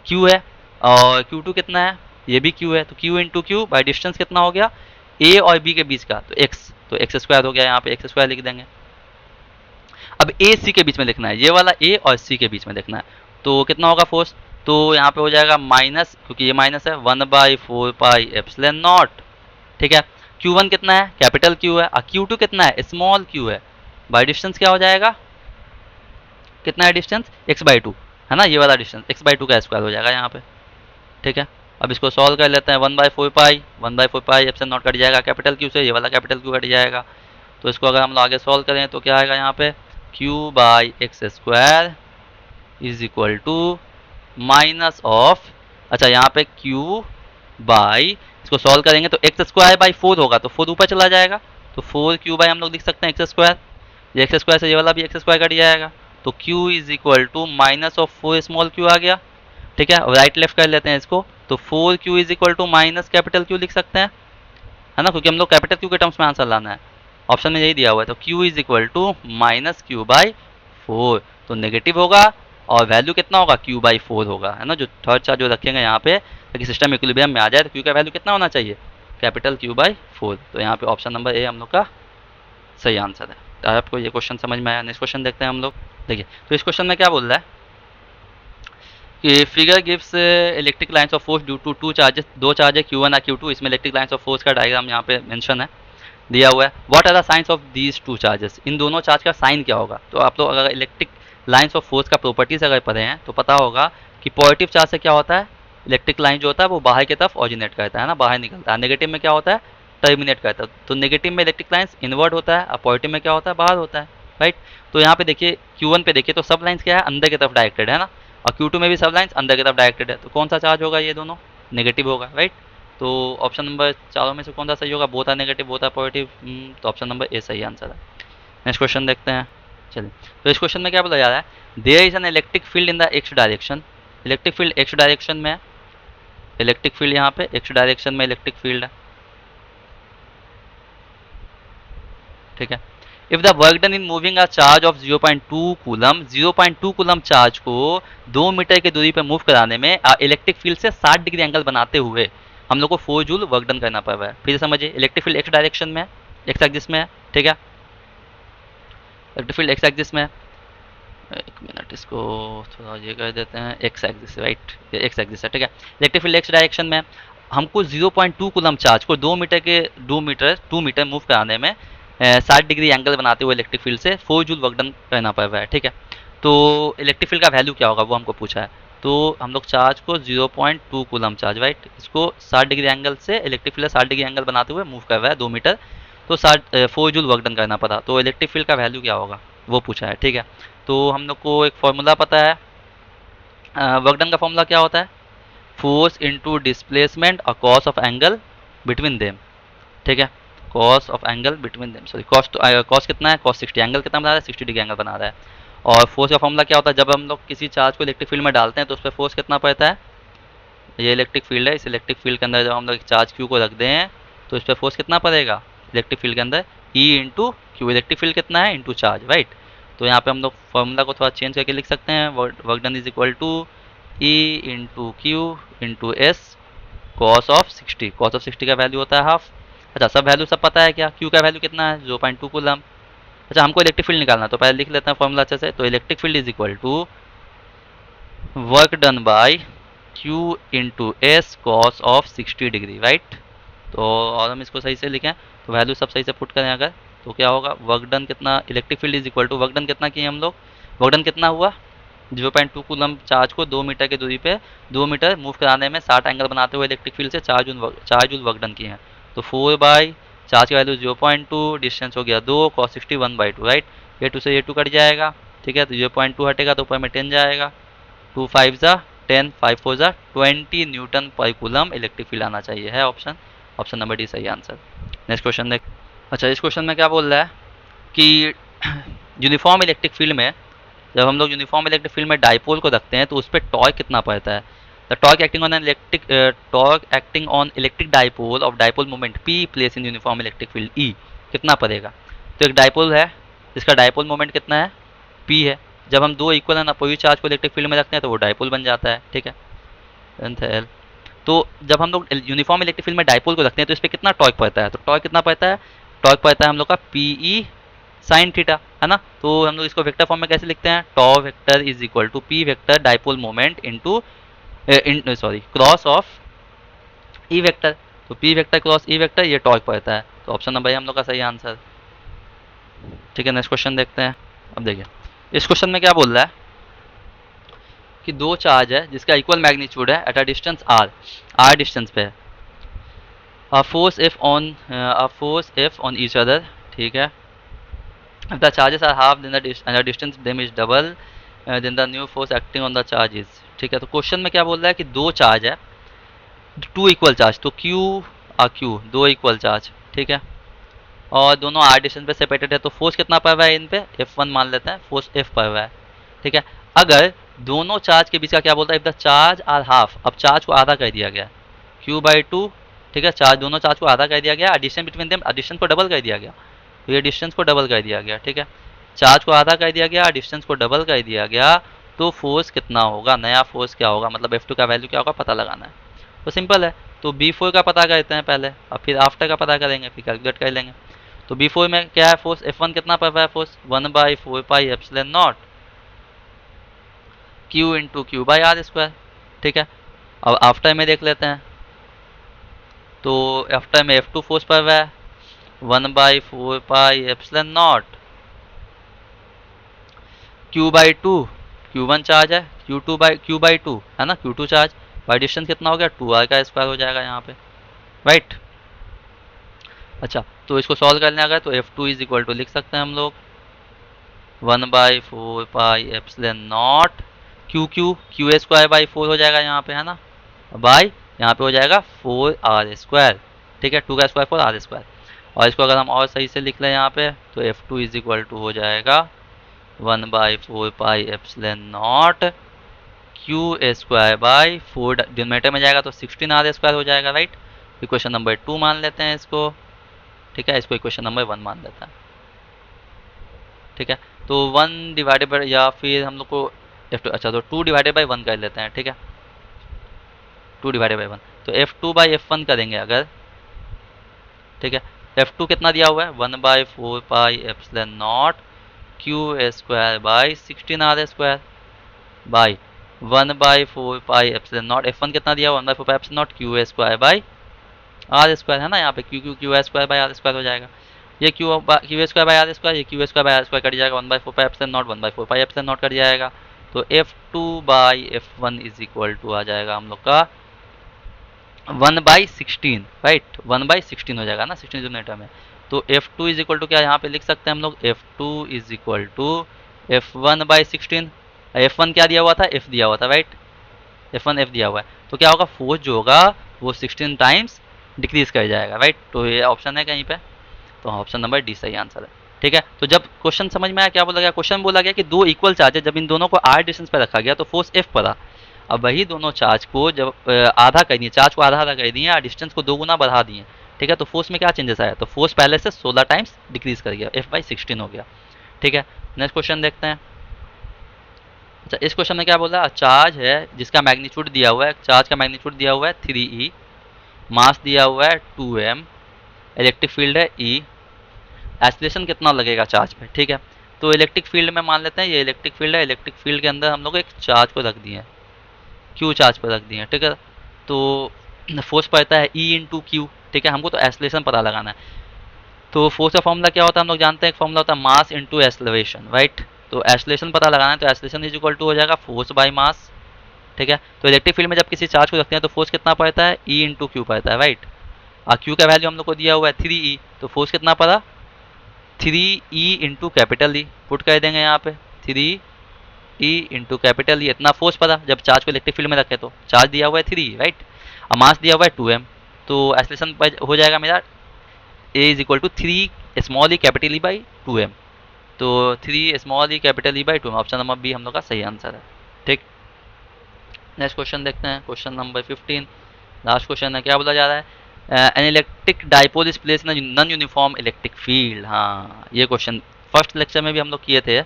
Q है, और Q2 कितना है, ये भी Q है, तो Q into Q by distance कितना हो गया, A और B के बीच का, तो x, तो एक्स स्क्वायर हो गया, यहाँ पे एक्स स्क्वायर लिख देंगे। अब A C के बीच में लिखना है, ये वाला A और C के बीच में लिखना है, तो कितना होगा फोर्स, तो यहाँ पे हो जाएगा माइनस, क्योंकि ये माइनस है, 1/4 पाई एप्सिलॉन नॉट, ठीक है। Q1 कितना है, कैपिटल Q है, और Q2 कितना है, स्मॉल q है, बाई डिस्टेंस क्या हो जाएगा, कितना है डिस्टेंस, x/2, है ना, ये वाला डिस्टेंस x/2 का स्क्वायर हो जाएगा यहाँ पे, ठीक है। अब इसको सॉल्व कर लेते हैं, 1/4 पाई एप्सिलॉन नॉट कट जाएगा कैपिटल Q से, ये वाला कैपिटल Q कट जाएगा। तो इसको अगर हम लोग आगे सॉल्व करें तो क्या आएगा यहाँ पे, q/x² is equal to minus of, अच्छा यहाँ पे q बाई, इसको सॉल्व करेंगे तो x²/4 होगा, तो 4 ऊपर चला जाएगा, तो 4q बाई हम लोग लिख सकते हैं x², ये x² से ये वाला भी x² कट जाएगा, तो q is equal to minus of 4 small q आ गया, ठीक है। राइट लेफ्ट कर लेते हैं इसको, तो 4q is equal to minus capital Q लिख सकते हैं, है ना, क्योंकि हम लोग कैपिटल Q के टर्म्स में आंसर लाना है, ऑप्शन में यही दिया हुआ है। तो Q is equal to minus Q/4, तो नेगेटिव होगा, और वैल्यू कितना होगा, Q/4 होगा, है ना। जो थर्ड चार्ज जो रखेंगे यहाँ पे ताकि सिस्टम इक्विलिब्रियम में आ जाए, तो Q का वैल्यू कितना होना चाहिए, कैपिटल Q/4। तो यहाँ पे ऑप्शन नंबर ए हम लोग का सही आंसर है। तो आपको ये क्वेश्चन समझ में आया। नेक्स्ट क्वेश्चन देखते हैं हम लोग। देखिए तो इस क्वेश्चन में क्या बोल रहा है कि figure gives electric lines of force due to two charges, दो चार्ज है Q1 और Q2, इसमें इलेक्ट्रिक लाइन्स ऑफ फोर्स का डायग्राम यहाँ पे मेंशन है, दिया हुआ है। What are the science of these two charges, इन दोनों चार्ज का साइन क्या होगा। तो आप लोग अगर इलेक्ट्रिक लाइन्स ऑफ फोर्स का प्रॉपर्टीज अगर पढ़े हैं तो पता होगा कि पॉजिटिव चार्ज से क्या होता है, इलेक्ट्रिक लाइन जो होता है वो बाहर की तरफ ऑरिजिनेट करता है ना, बाहर निकलता है। नेगेटिव में क्या होता है, टर्मिनेट करता है। तो नेगेटिव में इलेक्ट्रिक लाइन्स इनवर्ड होता है, और पॉजिटिव में क्या होता है, बाहर होता है, राइट। तो यहाँ पे देखिए Q1 पे देखिए तो सब लाइन्स क्या है, अंदर की तरफ डायरेक्टेड है ना, और Q2 में भी सब लाइन्स अंदर की तरफ डायरेक्टेड है। तो कौन सा चार्ज होगा, ये दोनों नेगेटिव होगा, राइट। तो ऑप्शन नंबर चारों में से कौन सा सही होगा? Both are negative, both are positive, तो ऑप्शन नंबर ए सही आंसर है। नेक्स्ट क्वेश्चन देखते हैं। चलिए, तो इस क्वेश्चन में क्या बोला जा रहा है? There is an electric field in the x direction. Electric field x direction में है। इलेक्ट्रिक फील्ड यहाँ पे एक्स डायरेक्शन में इलेक्ट्रिक फील्ड है, ठीक है। If the work done in moving a charge of 0.2 coulomb, 0.2 coulomb charge को 2 metre की दूरी पर मूव कराने में इलेक्ट्रिक फील्ड से 60 डिग्री एंगल बनाते हुए हम लोग को 4 जूल वर्क डन करना पड़ रहा है। फिर से समझिए, इलेक्ट्रिक फील्ड एक्स डायरेक्शन में है, एक्स एक्सिस में है, ठीक है। इलेक्ट्रिक फील्ड एक्स एक्सिस में है। एक मिनट, इसको थोड़ा ये कर देते हैं, एक्स एक्सिस, राइट, ये एक्स एक्सिस है, ठीक है। इलेक्ट्रिक फील्ड एक्स डायरेक्शन में हमको 0.2 कूलम चार्ज को 2 मीटर मूव कराने में 60 डिग्री एंगल बनाते हुए इलेक्ट्रिक फील्ड से 4 जूल वर्क डन करना पड़ रहा है, ठीक है। तो इलेक्ट्रिक फील्ड का वैल्यू क्या होगा वो हमको पूछा है। तो हम लोग चार्ज को 0.2 कूलम चार्ज, राइट, इसको 60 डिग्री एंगल से इलेक्ट्रिक फील्ड 60 डिग्री एंगल बनाते हुए मूव कर रहा है 2 मीटर, तो 4 जूल वर्क डन करना पड़ा। तो इलेक्ट्रिक फील्ड का वैल्यू क्या होगा वो पूछा है, ठीक है। तो हम लोग को एक फॉर्मूला पता है, वर्क डन का फॉर्मूला क्या होता है? फोर्स इनटू डिस्प्लेसमेंट और cos of angle between them, ठीक है। Cos of angle between them, sorry, cos कितना है? कॉस 60। एंगल कितना बना रहा है? 60 डिग्री एंगल बना रहा है। और फोर्स का फॉर्मूला क्या होता है? जब हम लोग किसी चार्ज को इलेक्ट्रिक फील्ड में डालते हैं तो उस पर फोर्स कितना पड़ता है? ये इलेक्ट्रिक फील्ड है, इस इलेक्ट्रिक फील्ड के अंदर जब हम लोग चार्ज क्यू को रख दें तो इस पर फोर्स कितना पड़ेगा इलेक्ट्रिक फील्ड के अंदर? ई इंटू क्यू। इलेक्ट्रिक फील्ड कितना है? Into charge, right. तो यहाँ पे हम लोग फॉर्मूला को थोड़ा चेंज करके लिख सकते हैं, work done is equal to E into Q into S cos of 60। Cos of 60 का वैल्यू होता है हाफ। अच्छा, सब वैल्यू सब पता है क्या? क्यू का वैल्यू कितना है? 0.2 कूलम। अच्छा, हमको इलेक्ट्रिक फील्ड निकालना है तो पहले लिख लेते हैं फॉर्मूला अच्छे से। तो electric field is equal to work done by Q into S cos of 60 degree, right. तो और हम इसको सही से लिखें तो वैल्यू सब सही से पुट करें अगर, तो क्या होगा? वर्क डन कितना? Electric field is equal to work done कितना किए हम लोग? वर्क डन कितना हुआ? 0.2 कूलम चार्ज को 2 मीटर की दूरी पे 2 मीटर मूव कराने में 60 एंगल बनाते हुए इलेक्ट्रिक फील्ड से 4 जूल वर्क डन किए हैं। तो 4 बाई चार्ज की वैल्यू 0.2, डिस्टेंस हो गया 2, कॉस 60 1/2, राइट। ये 2 से ये 2 कट जाएगा, ठीक है। तो 0.2 हटेगा तो ऊपर में 10 जाएगा, 2 5 जा 10, 5 4 जा 20 न्यूटन पर कूलम इलेक्ट्रिक फील्ड आना चाहिए, है ऑप्शन। ऑप्शन नंबर डी सही आंसर। नेक्स्ट क्वेश्चन देख। अच्छा, इस क्वेश्चन में क्या बोल रहा है कि यूनिफॉर्म इलेक्ट्रिक फील्ड में जब हम लोग यूनिफॉर्म इलेक्ट्रिक फील्ड में डाइपोल को रखते हैं तो उस पर टॉर्क कितना पड़ता है? The torque acting on electric dipole of dipole moment P place in uniform electric field E कितना पड़ेगा? तो एक डाइपोल है जिसका डाइपोल मोमेंट कितना है? पी है। जब हम दो इक्वल एंड अपोजिट चार्ज को इलेक्ट्रिक फील्ड में रखते हैं तो वो डाइपोल बन जाता है, ठीक है। तो जब हम लोग यूनिफॉर्म इलेक्ट्रिक फील्ड में डाइपोल को रखते हैं तो इस पर कितना टॉर्क पड़ता है? तो टॉर्क कितना पड़ता है? टॉर्क पड़ता है हम लोग का पी ई साइन थीटा, है ना। तो हम लोग इसको वेक्टर फॉर्म में कैसे लिखते हैं? Tau vector is equal to p vector dipole moment into cross of e vector. तो p vector cross e vector, ये टॉर्क पड़ता है। तो ऑप्शन नंबर हम लोग का सही आंसर, ठीक है। नेक्स्ट क्वेश्चन देखते हैं। अब देखिए, इस क्वेश्चन में क्या बोल रहा है कि दो चार्ज है जिसका इक्वल मैग्नीट्यूड है at a distance R distance पे है, force F on each other, ठीक है। If the charges are half, then the distance them is double, then the new force acting on the charge is, ठीक है। तो question में क्या बोल रहा है कि दो चार्ज है, टू इक्वल चार्ज, तो Q और Q दो इक्वल चार्ज, ठीक है। और दोनों आर डिस्टेंस पे सेपरेटेड है, तो फोर्स कितना पड़ रहा है इन पे? F1 मान लेते हैं, फोर्स F पड़ रहा है, ठीक है। अगर दोनों चार्ज के बीच का क्या बोलता है? If the charge are half, अब चार्ज को आधा कर दिया गया, Q/2, ठीक है। दोनों चार्ज को आधा कर दिया गया, एडिशन बिटवीन देम, एडिशन को डबल कर दिया गया, तो ये डिस्टेंस को डबल कर दिया गया, ठीक है। चार्ज को आधा कर दिया गया, डिस्टेंस को डबल कर दिया गया, तो फोर्स कितना होगा? नया फोर्स क्या होगा? मतलब F2 का वैल्यू क्या होगा पता लगाना है। तो सिंपल है, तो B4 का पता करते हैं पहले, और फिर आफ्टर का पता करेंगे, फिर कैलकुलेट कर लेंगे। तो B4 में क्या है फोर्स? F1 कितना पड़ रहा है force? 1/4 pi epsilon not Q into Q/r², ठीक है। अब आफ्टर में देख लेते हैं, तो आफ्टर में F2 फोर्स पड़ रहा है 1/4 pi epsilon not Q/2, Q1 charge है, Q/2 है ना, Q2 चार्ज बाई डिस्टेंस कितना हो गया? 2r का स्क्वायर हो जाएगा यहाँ पे, राइट। अच्छा, तो इसको सॉल्व करने आ गए तो F2 इज इक्वल टू लिख सकते हैं हम लोग 1/4 pi epsilon not Q A² by 4 हो जाएगा यहाँ पे, है ना, बाई यहाँ पे हो जाएगा 4r²। ठीक है, 2 का स्क्वायर 4r²। और इसको अगर हम और सही से लिख लें यहाँ पे, तो F2 इज इक्वल टू हो जाएगा 1/4πε0 Q² 4 डिनोमिनेटर में जाएगा तो 16r² हो जाएगा, राइट। इक्वेशन नंबर 2 मान लेते हैं इसको। ठीक है, इसको इक्वेशन नंबर 1 मान लेते हैं। ठीक है, तो 1 डिवाइडेड बाई, या फिर हम लोग को F2, अच्छा तो 2 डिवाइडेड बाई 1 कर लेते हैं। ठीक है, 2 डिवाइडेड बाई 1, तो F2/F1 करेंगे अगर। ठीक है, F2 कितना दिया हुआ है 1/4πε0 Q² 16r² 1/4πε0 F1 कितना दिया हुआ 1/4πε0 Q² है ना, यहाँ पे Q²/R² हो जाएगा। ये Q²/R², ये Q²/R² कट जाएगा, 1/4πε0 1/4πε0 कट जाएगा। तो F2/F1 इज इक्वल टू आ जाएगा हम लोग का 1/16, राइट। 1/16 हो जाएगा ना 16 डिनोमिनेटर में। तो F2 इज इक्वल टू क्या यहाँ पे लिख सकते हैं हम लोग, F2 is equal to F1/16। F1 क्या दिया हुआ था, F दिया हुआ था, राइट। F1 F दिया हुआ है, तो क्या होगा, फोर्स जो होगा वो 16 टाइम्स डिक्रीज कर जाएगा, राइट। तो ये ऑप्शन है कहीं पे, तो ऑप्शन नंबर डी सही आंसर है। ठीक है, तो जब क्वेश्चन समझ में आया, क्या बोला गया, क्वेश्चन बोला गया कि दो इक्वल चार्ज है, जब इन दोनों को r डिस्टेंस पर रखा गया तो फोर्स F पड़ा। अब वही दोनों चार्ज को जब आधा कर दिए, चार्ज को आधा आधा कर दिए और डिस्टेंस को 2 गुना बढ़ा दिए। ठीक है, तो फोर्स में क्या चेंजेस आया, तो फोर्स पहले से 16 टाइम्स डिक्रीज कर गया, F/16 हो गया। ठीक है, नेक्स्ट क्वेश्चन देखते हैं। अच्छा, इस क्वेश्चन में क्या बोला, चार्ज है जिसका मैग्नीट्यूड दिया हुआ है, चार्ज का मैग्नीट्यूड दिया हुआ है 3e, मास दिया हुआ है 2m, इलेक्ट्रिक फील्ड है E, एक्सीलरेशन कितना लगेगा चार्ज पे। ठीक है, तो इलेक्ट्रिक फील्ड में मान लेते हैं ये इलेक्ट्रिक फील्ड है, इलेक्ट्रिक फील्ड के अंदर हम लोग एक चार्ज को रख दिए, Q चार्ज पर रख दिए हैं। ठीक है, तो फोर्स पड़ता है E इंटू क्यू। ठीक है, हमको तो एक्सीलरेशन पता लगाना है। तो फोर्स का फॉर्मूला क्या होता है हम लोग जानते हैं, एक फॉर्मूला होता है मास इंटू एक्सीलरेशन, राइट। तो एक्सीलरेशन पता लगाना है, तो एक्सीलरेशन इज इक्वल टू हो जाएगा फोर्स बाई मास। ठीक है, तो इलेक्ट्रिक फील्ड में जब किसी चार्ज को रखते हैं तो फोर्स कितना पड़ता है, E इंटू क्यू पड़ता है, राइट। और क्यू का वैल्यू हम लोग को दिया हुआ है 3e, तो फोर्स कितना पड़ा 3e into capital E, put कर देंगे यहाँ पे 3e इंटू कैपिटल ई, इतना फोर्स पड़ा जब चार्ज को इलेक्ट्रिक फील्ड में रखे। तो चार्ज दिया हुआ है 3, राइट, और मास दिया हुआ है 2m, तो एक्सीलरेशन हो जाएगा मेरा a is equal to 3 small E capital E by 2m। तो 3 small E capital E by 2m, option number B हम लोग का सही आंसर है। ठीक, नेक्स्ट क्वेश्चन देखते हैं, क्वेश्चन नंबर 15, लास्ट क्वेश्चन है। क्या बोला जा रहा है, an electric dipole is place in non uniform electric field. हाँ, ये क्वेश्चन फर्स्ट लेक्चर में भी हम लोग किए थे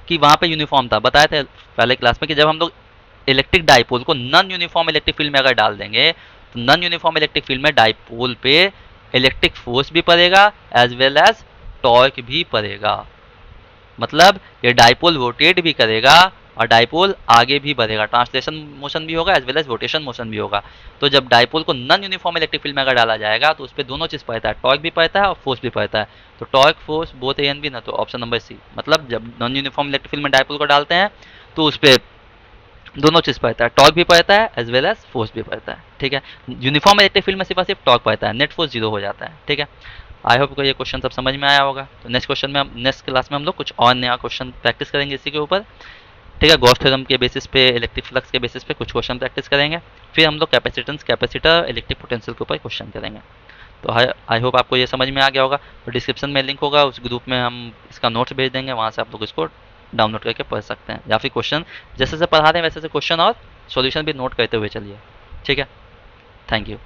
कि वहाँ पे यूनिफॉर्म था, बताए थे पहले क्लास में कि जब हम लोग इलेक्ट्रिक डाइपोल को नॉन यूनिफॉर्म इलेक्ट्रिक फील्ड में अगर डाल देंगे तो नॉन यूनिफॉर्म इलेक्ट्रिक फील्ड में डाइपोल पे इलेक्ट्रिक फोर्स भी पड़ेगा एज वेल एज टॉर्क भी पड़ेगा। मतलब ये डाइपोल रोटेट भी करेगा और डाइपोल आगे भी बढ़ेगा, ट्रांसलेशन मोशन भी होगा as well as rotation motion भी होगा। तो जब डाइपोल को नॉन यूनिफॉर्म इलेक्ट्रिक फील्ड में अगर डाला जाएगा तो उस पर दोनों चीज़ पड़ता है, टॉर्क भी पड़ता है और फोर्स भी पड़ता है। तो torque force both A and B ना, तो ऑप्शन नंबर सी। मतलब जब नॉन यूनिफॉर्म इलेक्ट्रिक फील्ड में डाइपोल को डालते हैं तो उस पर दोनों चीज़ पड़ता है, टॉर्क भी पड़ता है एज वेल एज फोर्स भी पड़ता है। ठीक है, यूनिफॉर्म इलेक्ट्रिक फील्ड में सिर्फ और सिर्फ टॉर्क पड़ता है, नेट फोर्स 0 हो जाता है। ठीक है, आई होप को ये क्वेश्चन सब समझ में आया होगा। तो नेक्स्ट क्वेश्चन में हम नेक्स्ट क्लास में हम लोग कुछ और नया क्वेश्चन प्रैक्टिस करेंगे इसी के ऊपर। ठीक है, गॉस थ्योरम के बेसिस पे, इलेक्ट्रिक फ्लक्स के बेसिस पे कुछ क्वेश्चन प्रैक्टिस करेंगे, फिर हम लोग कैपेसिटेंस, कैपेसिटर, इलेक्ट्रिक पोटेंशियल के ऊपर क्वेश्चन करेंगे। तो आई होप आपको ये समझ में आ गया होगा। तो डिस्क्रिप्शन में लिंक होगा, उस ग्रुप में हम इसका नोट्स भेज देंगे, वहाँ से आप लोग इसको डाउनलोड करके पढ़ सकते हैं, या फिर क्वेश्चन जैसे जैसे पढ़ा रहे हैं वैसे वैसे क्वेश्चन और सॉल्यूशन भी नोट करते हुए चलिए। ठीक है, थैंक यू।